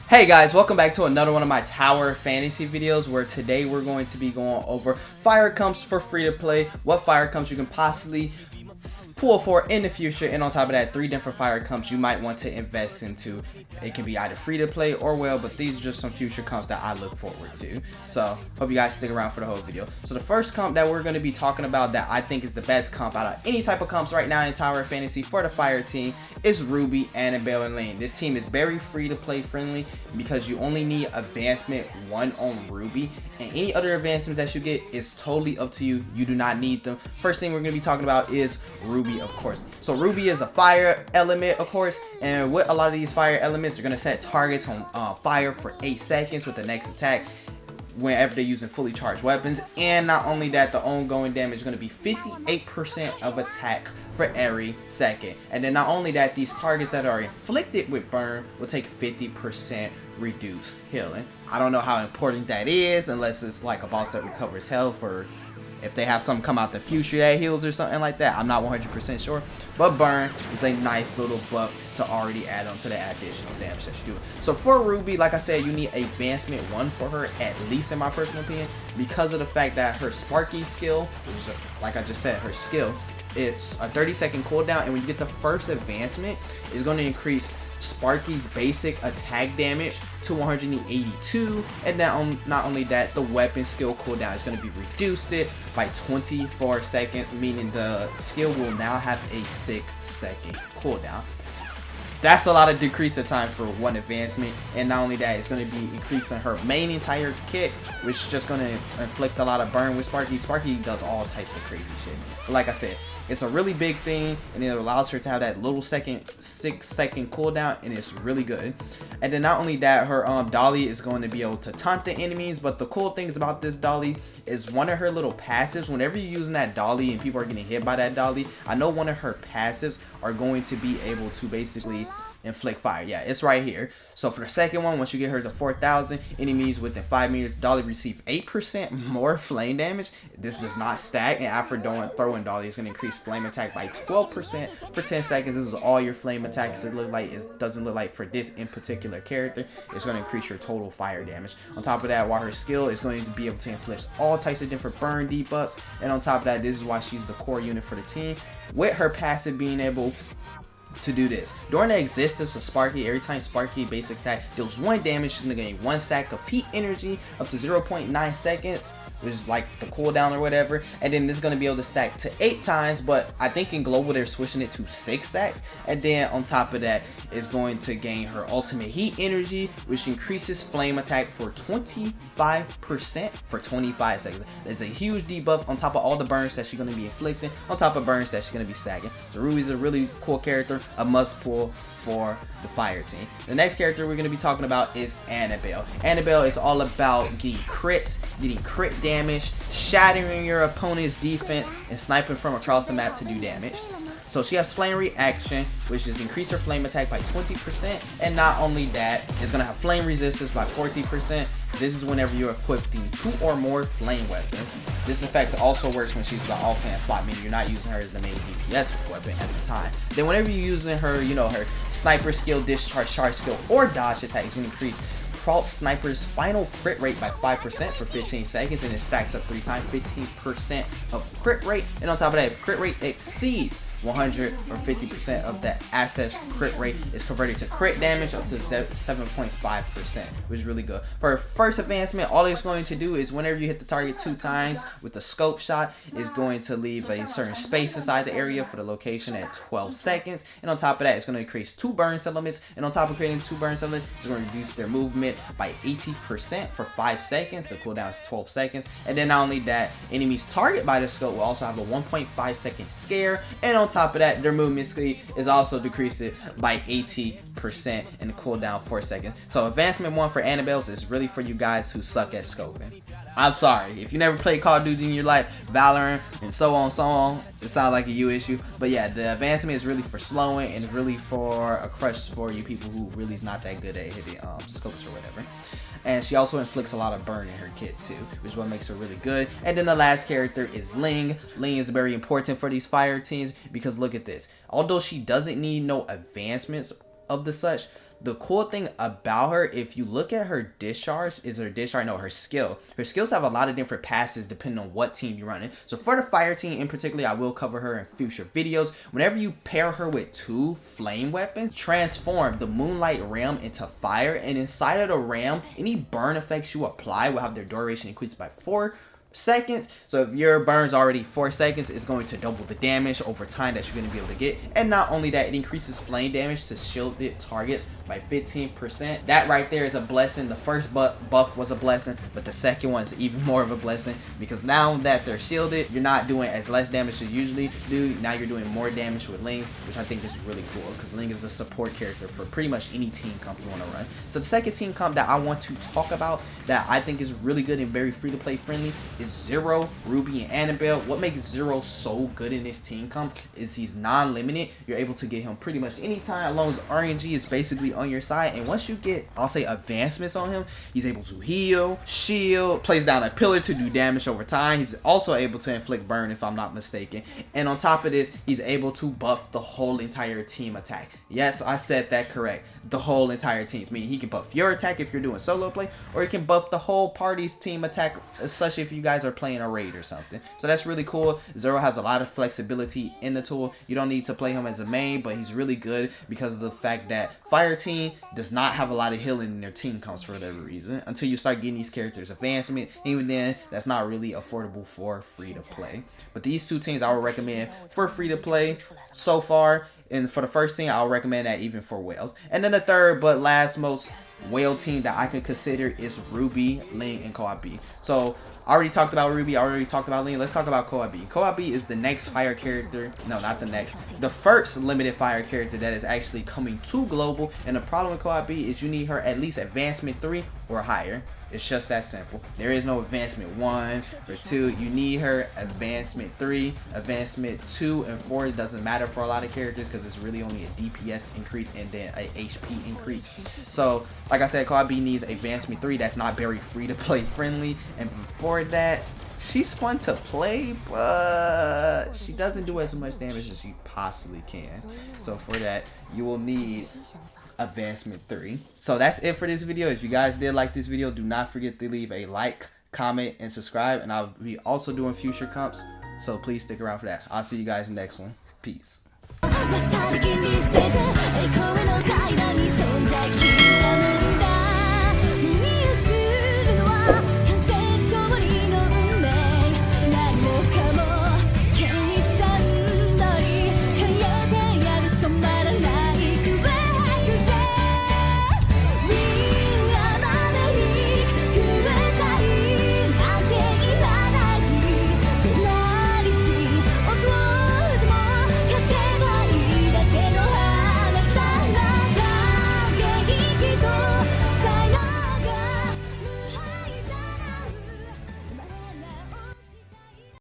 Hey guys, welcome back to another one of my tower fantasy videos, where today we're going to be going over fire comps for free to play, what fire comps you can possibly pull for in the future, and on top of that, 3 different fire comps you might want to invest into. It can be either free to play or well, but these are just some future comps that I look forward to. So hope you guys stick around for the whole video. So the first comp that we're going to be talking about that I think is the best comp out of any type of comps right now in tower fantasy for the fire team is Ruby, Annabelle, and Lane. This team is very free to play friendly because you only need advancement 1 on Ruby, and any other advancements that you get is totally up to you. You do not need them. First thing we're going to be talking about is Ruby, of course. So Ruby is a fire element, of course, and with a lot of these fire elements, they're going to set targets on fire for 8 seconds with the next attack whenever they're using fully charged weapons. And not only that, the ongoing damage is going to be 58% of attack for every second. And then not only that, these targets that are inflicted with burn will take 50% reduced healing. I don't know how important that is unless it's like a boss that recovers health, or if they have something come out the future that heals or something like that. I'm not 100% sure, but burn is a nice little buff to already add on to the additional damage that you do. So for Ruby, like I said, you need advancement 1 for her, at least in my personal opinion, because of the fact that her Sparky skill, which is like I just said, her skill, it's a 30-second cooldown, and when you get the first advancement, it's going to increase Sparky's basic attack damage to 182, and not only that, the weapon skill cooldown is going to be reduced by 24 seconds, meaning the skill will now have a 6-second cooldown. That's a lot of decrease of time for 1 advancement, and not only that, it's going to be increasing her main entire kit, which is just going to inflict a lot of burn with Sparky. Sparky does all types of crazy shit. But like I said, it's a really big thing, and it allows her to have that little 6-second cooldown, and it's really good. And then not only that, her dolly is going to be able to taunt the enemies. But the cool things about this dolly is one of her little passives. Whenever you're using that dolly and people are getting hit by that dolly, I know one of her passives are going to be able to basically inflict fire. Yeah, it's right here. So for the second one, once you get her to 4,000 enemies within 5 meters, dolly receive 8% more flame damage. This does not stack, and after throwing dolly, it's going to increase flame attack by 12% for 10 seconds. This is all your flame attacks. It doesn't look like for this in particular character, it's going to increase your total fire damage. On top of that, while her skill is going to be able to inflict all types of different burn debuffs, and on top of that, this is why she's the core unit for the team, with her passive being able to do this. During the existence of Sparky, every time Sparky basic attack deals 1 damage, she's gonna gain 1 stack of heat energy up to 0.9 seconds, which is like the cooldown or whatever. And then this is going to be able to stack to 8 times, but I think in global they're switching it to 6 stacks. And then on top of that, is going to gain her ultimate heat energy, which increases flame attack for 25% for 25 seconds. It's a huge debuff on top of all the burns that she's going to be inflicting, on top of burns that she's going to be stacking. So Ruby's a really cool character, a must pull for the fire team. The next character we're going to be talking about is Annabelle. Annabelle is all about getting crits, getting crit damage, shattering your opponent's defense, and sniping from across the map to do damage. So she has flame reaction, which is increase her flame attack by 20%, and not only that, it's going to have flame resistance by 40%. This is whenever you're equipping 2 or more flame weapons. This effect also works when she's the offhand slot, meaning you're not using her as the main DPS weapon at the time. Then whenever you're using her, you know, her sniper skill, discharge, charge skill, or dodge attack, it's going to increase Crawl Sniper's final crit rate by 5% for 15 seconds, and it stacks up 3 times, 15% of crit rate. And on top of that, if crit rate exceeds 100 or 50% of that asset's crit rate, is converted to crit damage up to 7.5%, which is really good. For her first advancement, all it's going to do is whenever you hit the target 2 times with the scope shot, is going to leave a certain space inside the area for the location at 12 seconds. And on top of that, it's going to increase 2 burn elements, and on top of creating 2 burn elements, it's going to reduce their movement by 80% for 5 seconds. The cooldown is 12 seconds. And then not only that, enemies target by the scope will also have a 1.5 second scare, and on top of that, their movement speed is also decreased by 80% and the cooldown 4 seconds. So advancement 1 for Annabelle's is really for you guys who suck at scoping. I'm sorry, if you never played Call of Duty in your life, Valorant, and so on, it sounds like a you issue. But yeah, the advancement is really for slowing, and really for a crush for you people who really is not that good at hitting scopes or whatever. And she also inflicts a lot of burn in her kit too, which is what makes her really good. And then the last character is Ling. Ling is very important for these fire teams because look at this. Although she doesn't need no advancements of the such, The cool thing about her, if you look at her discharge, her skill. Her skills have a lot of different passes depending on what team you're running. So for the fire team in particular, I will cover her in future videos. Whenever you pair her with 2 flame weapons, transform the Moonlight Ram into fire, and inside of the ram, any burn effects you apply will have their duration increased by 4 seconds. So if your burn's already 4 seconds, it's going to double the damage over time that you're going to be able to get. And not only that, it increases flame damage to shielded targets by 15%. That right there is a blessing. The first buff was a blessing, but the second one is even more of a blessing, because now that they're shielded, you're not doing as less damage as you usually do. Now you're doing more damage with Lings, which I think is really cool, because Ling is a support character for pretty much any team comp you want to run. So the second team comp that I want to talk about that I think is really good and very free to play friendly is Zero, Ruby, and Annabelle. What makes Zero so good in this team comp is he's non-limited. You're able to get him pretty much anytime, as long as RNG is basically on your side. And once you get, I'll say, advancements on him, he's able to heal, shield, plays down a pillar to do damage over time. He's also able to inflict burn, if I'm not mistaken. And on top of this, he's able to buff the whole entire team attack. Yes, I said that correct. The whole entire team. Meaning he can buff your attack if you're doing solo play, or he can buff the whole party's team attack, especially if you guys are playing a raid or something. So that's really cool. Zero has a lot of flexibility in the tool. You don't need to play him as a main, but he's really good because of the fact that fire team does not have a lot of healing in their team comps for whatever reason, until you start getting these characters advancement. Even then, that's not really affordable for free to play. But these 2 teams I would recommend for free to play so far. And for the first team, I'll recommend that even for whales. And then the third but last most whale team that I could consider is Ruby, Ling, and Co-op B. So I already talked about Ruby, I already talked about Ling. Let's talk about Co-op B. Co-op B is the next fire character. No, not the next. The first limited fire character that is actually coming to global. And the problem with Co-op B is you need her at least advancement 3 or higher. It's just that simple. There is no advancement 1 or 2. You need her advancement 3, advancement 2, and 4. It doesn't matter for a lot of characters because it's really only a DPS increase and then a HP increase. So, like I said, Co-op B needs advancement 3. That's not very free to play friendly. And before that, she's fun to play, but she doesn't do as much damage as she possibly can. So for that, you will need advancement 3. So that's it for this video. If you guys did like this video, do not forget to leave a like, comment, and subscribe. And I'll be also doing future comps, so please stick around for that. I'll see you guys in the next one. Peace.